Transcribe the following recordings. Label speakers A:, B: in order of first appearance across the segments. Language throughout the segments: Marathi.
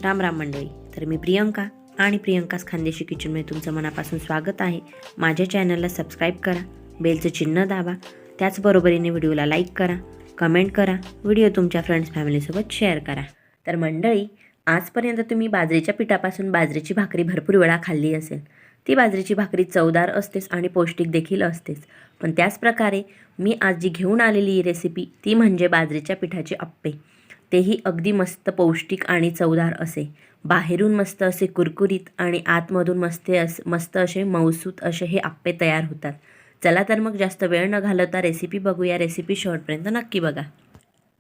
A: राम राम मंडळी. तर मी प्रियंका आणि प्रियंकाच खानदेशी किचनमध्ये तुमचं मनापासून स्वागत आहे. माझ्या चॅनलला सबस्क्राईब करा, बेलचं चिन्ह दाबा, त्याचबरोबरीने व्हिडिओला लाईक करा, कमेंट करा, व्हिडिओ तुमच्या फ्रेंड्स फॅमिलीसोबत शेअर करा. तर मंडळी, आजपर्यंत तुम्ही बाजरीच्या पिठापासून बाजरीची भाकरी भरपूर वेळा खाल्ली असेल. ती बाजरीची भाकरी चवदार असतेच आणि पौष्टिक देखील असतेच. पण त्याच प्रकारे मी आज जी घेऊन आलेली रेसिपी ती म्हणजे बाजरीच्या पिठाचे अप्पे. तेही अगदी मस्त पौष्टिक आणि चवदार असे. बाहेरून मस्त असे कुरकुरीत आणि आतमधून मस्त असे मऊसूत असे हे अप्पे तयार होतात. चला तर मग जास्त वेळ न घालवता रेसिपी बघूया. रेसिपी शेवटपर्यंत नक्की बघा.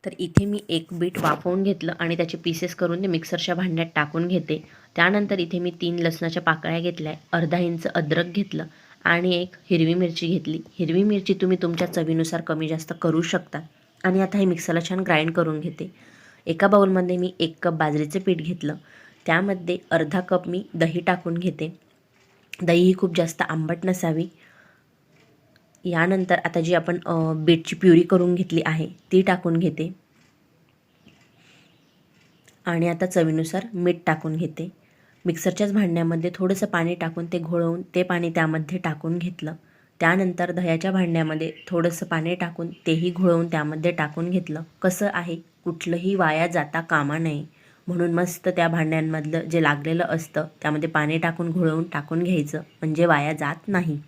A: तर इथे मी एक बीट वाफवून घेतलं आणि त्याचे पीसेस करून ते मिक्सरच्या भांड्यात टाकून घेते. त्यानंतर इथे मी 3 लसणाच्या पाकळ्या घेतल्या, अर्धा इंच अद्रक घेतलं आणि एक हिरवी मिरची घेतली. हिरवी मिरची तुम्ही तुमच्या चवीनुसार कमी जास्त करू शकता. आणि आता हे मिक्सरला छान ग्राइंड करून घेते. एका बाउलमध्ये मी 1 कप बाजरीचं पीठ घेतलं. त्यामध्ये अर्धा कप मी दही टाकून घेते. दही ही खूप जास्त आंबट नसावी. यानंतर आता जी आपण बीटची प्युरी करून घेतली आहे ती टाकून घेते. आणि आता चवीनुसार मीठ टाकून घेते. मिक्सरच्याच भांड्यामध्ये थोडंसं पाणी टाकून ते घोळवून ते पाणी त्यामध्ये टाकून घेतलं. त्यानंतर दह्याच्या भांड्यामध्ये थोडंसं पाणी टाकून तेही घोळवून त्यामध्ये टाकून घेतलं. कसं आहे, कुठलंही वाया जाता कामा नये म्हणून मस्त त्या भांड्यांमधलं जे लागलेलं असतं त्यामध्ये पाणी टाकून घोळवून टाकून घ्यायचं, म्हणजे वाया जात नाही.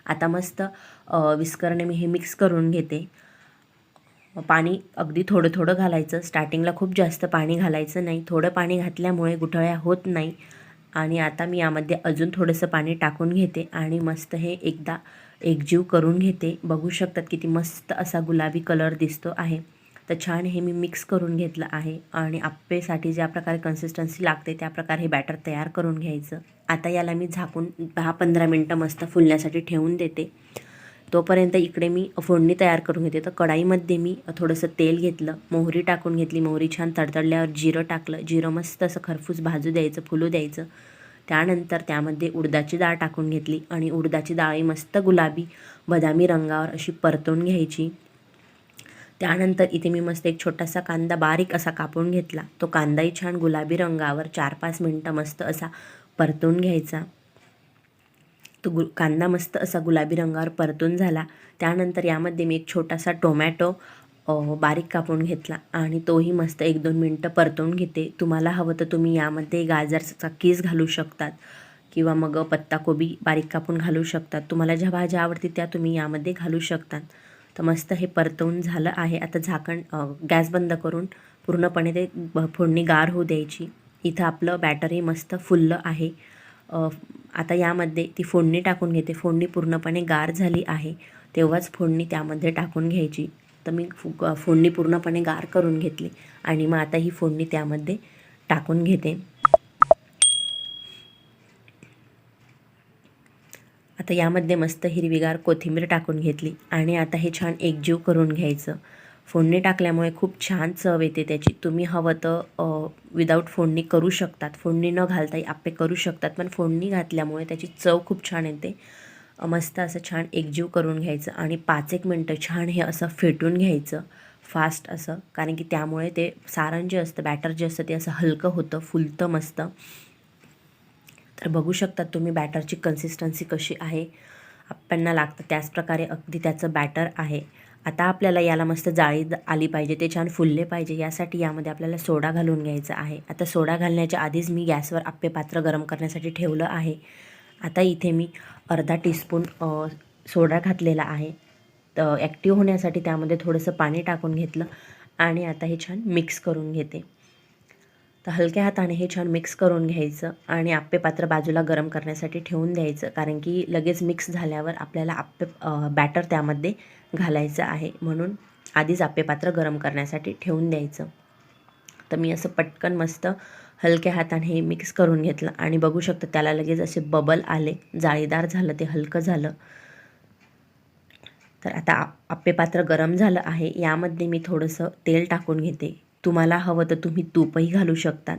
A: आता मस्त विस्करने मी हे मिक्स करून घेते. पाणी अगदी थोडं थोडं घालायचं. स्टार्टिंगला खूप जास्त पाणी घालायचं नाही. थोडं पाणी घातल्यामुळे गुठळ्या होत नाही. आणि आता मी यामध्ये अजून थोडंसं पाणी टाकून घेते आणि मस्त हे एकदा एकजीव करून घेते. बघू शकतात किती मस्त असा गुलाबी कलर दिसतो आहे. तर छान हे मी मिक्स करून घेतलं आहे आणि आप्पेसाठी ज्या प्रकारे कन्सिस्टन्सी लागते त्या प्रकारे हे बॅटर तयार करून घ्यायचं. आता याला मी झाकून 10-15 मिनटं मस्त फुलण्यासाठी ठेवून देते. तोपर्यंत इकडे मी फोडणी तयार करून घेते. तर कढाईमध्ये मी थोडंसं तेल घेतलं, मोहरी टाकून घेतली. मोहरी छान तडतडल्यावर जिरं टाकलं. जिरं मस्त असं खरपूस भाजू द्यायचं, फुलू द्यायचं. त्यानंतर त्यामध्ये उडदाची डाळ टाकून घेतली आणि उडदाची डाळी मस्त गुलाबी बदामी रंगावर अशी परतून घ्यायची. त्यानंतर इथे मी मस्त एक छोटासा कांदा बारीक असा कापून घेतला. तो कांदाही छान गुलाबी रंगावर 4-5 मिनटं मस्त असा परतून घ्यायचा. तो कांदा मस्त असा गुलाबी रंगावर परतून झाला. त्यानंतर यामध्ये मी एक छोटासा टोमॅटो बारीक कापून घेतला आणि तोही मस्त 1-2 मिनटं परतून घेते. तुम्हाला हवं तर तुम्ही यामध्ये गाजरचा कीस घालू शकतात किंवा मग पत्ताकोबी बारीक कापून घालू शकतात. तुम्हाला ज्या भाज्या आवडतील त्या तुम्ही यामध्ये घालू शकतात. तर मस्त हे परतवून झालं आहे. आता झाकण गॅस बंद करून पूर्णपणे ते फोडणी गार होऊ द्यायची. इथं आपलं बॅटरही मस्त फुललं आहे. आता यामध्ये ती फोडणी टाकून घेते. फोडणी पूर्णपणे गार झाली आहे तेव्हाच फोडणी त्यामध्ये टाकून घ्यायची. तर मी फोडणी पूर्णपणे गार करून घेतली आणि मग आता ही फोडणी त्यामध्ये टाकून घेते. आता यामध्ये मस्त हिरवीगार कोथिंबीर टाकून घेतली आणि आता हे छान एकजीव करून घ्यायचं. फोडणी टाकल्यामुळे खूप छान चव येते त्याची. तुम्ही हवं तर विदाऊट फोडणी करू शकतात, फोडणी न घालताही आप्पे करू शकतात, पण फोडणी घातल्यामुळे त्याची चव खूप छान येते. मस्त असं छान एकजीव करून घ्यायचं आणि 5-1 मिनटं छान हे असं फेटून घ्यायचं फास्ट असं, कारण की त्यामुळे ते सारण जे असतं, बॅटर जे असतं ते असं हलकं होतं, फुलतं मस्त. तर बघू शकता तुम्ही बॅटरची कन्सिस्टन्सी कशी आहे, आप्प्यांना लागतं त्याच प्रकारे अगदी त्याचं बॅटर आहे. आता आपल्याला याला मस्त जाळी आली पाहिजे, ते छान फुलले पाहिजे, यासाठी यामध्ये आपल्याला सोडा घालून घ्यायचा आहे. आता सोडा घालण्याच्या आधीच मी गॅसवर आप्पे पात्र गरम करण्यासाठी ठेवलं आहे. आता इथे मी अर्धा टीस्पून सोडा घातलेला आहे. तर ॲक्टिव्ह होण्यासाठी त्यामध्ये थोडंसं पाणी टाकून घेतलं आणि आता हे छान मिक्स करून घेते. तर हलक्या हाताने हे छान मिक्स करून घ्यायचं आणि आप्पे पात्र बाजूला गरम करण्यासाठी ठेवून द्यायचं, कारण की लगेच मिक्स झाल्यावर आपल्याला बॅटर त्यामध्ये घालायचं आहे, म्हणून आधीच आप्पे पात्र गरम करण्यासाठी ठेवून द्यायचं. तर मी असं पटकन मस्त हलक्या हाताने हे मिक्स करून घेतलं आणि बघू शकता त्याला लगेच असे बबल आले, जाळीदार झालं, ते हलकं झालं. तर आता आप्पे पात्र गरम झालं आहे. यामध्ये मी थोडंसं तेल टाकून घेते. तुम्हाला हवं तर तुम्ही तूपही घालू शकतात,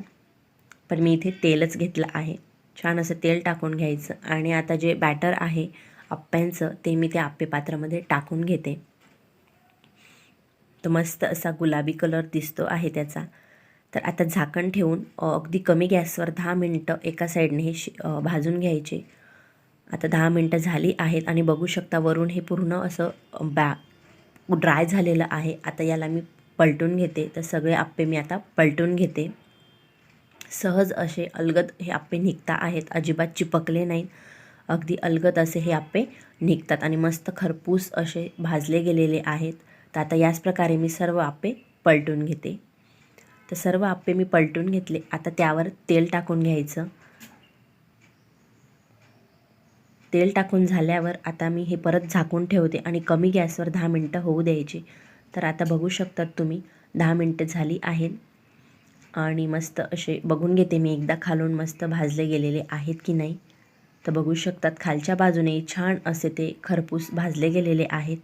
A: पण मी इथे तेलच घेतलं आहे. छान असं तेल टाकून घ्यायचं आणि आता जे बॅटर आहे आप्प्यांचं ते मी त्या आप्पे पात्रामध्ये टाकून घेते. तर मस्त असा गुलाबी कलर दिसतो आहे त्याचा. तर आता झाकण ठेवून अगदी कमी गॅसवर 10 मिनटं एका साईडने हे भाजून घ्यायचे. आता 10 मिनटं झाली आहेत आणि बघू शकता वरून हे पूर्ण असं ड्राय झालेलं आहे. आता याला मी पलटून घेते. तर सगळे आप्पे मी आता पलटून घेते. सहज असे अलगद हे आप्पे निघता आहेत, अजिबात चिपकले नाहीत. अगदी अलगद असे हे आप्पे निघतात आणि मस्त खरपूस असे भाजले गेलेले आहेत. तर आता याच प्रकारे मी सर्व आप्पे पलटून घेते. तर सर्व आप्पे मी पलटून घेतले. आता त्यावर तेल टाकून घ्यायचं. तेल टाकून झाल्यावर आता मी हे परत झाकून ठेवते आणि कमी गॅसवर 10 मिनटं होऊ द्यायची. तर आता बघू शकतात तुम्ही 10 मिनटं झाली आहेत आणि मस्त असे बघून घेते मी एकदा खालून मस्त भाजले गेलेले आहेत की नाही. तर बघू शकतात खालच्या बाजूने छान असे ते खरपूस भाजले गेलेले आहेत.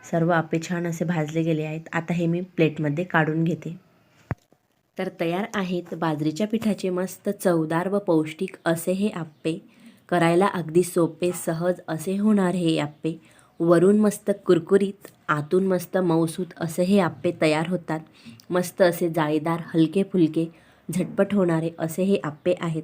A: सर्व आप्पे छान असे भाजले गेले आहेत. आता हे मी प्लेटमध्ये काढून घेते. तर तयार आहेत बाजरीच्या पिठाचे मस्त चवदार व पौष्टिक असे हे आप्पे. करायला अगदी सोपे सहज असे होणार हे आप्पे. वरून मस्त कुरकुरीत, आतून मस्त मऊसूत असे हे आप्पे तयार होतात. मस्त असे जाळीदार, हलके फुलके, झटपट होणारे असे हे आप्पे आहेत.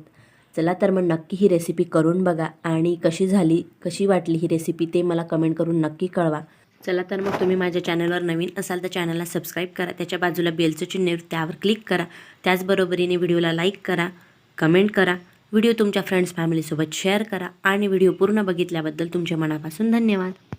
A: चला तर मग नक्की ही रेसिपी करून बघा आणि कशी झाली, कशी वाटली ही रेसिपी ते मला कमेंट करून नक्की कळवा. चला तर मग तुम्ही माझ्या चॅनलवर नवीन असाल तर चॅनलला सबस्क्राईब करा. त्याच्या बाजूला बेलचं चिन्ह आहे त्यावर क्लिक करा. त्याचबरोबरीने व्हिडिओला लाईक करा, कमेंट करा. व्हिडिओ तुमच्या फ्रेंड्स फॅमिलीसोबत शेअर करा आणि व्हिडिओ पूर्ण बघितल्याबद्दल तुमचे मनापासून धन्यवाद.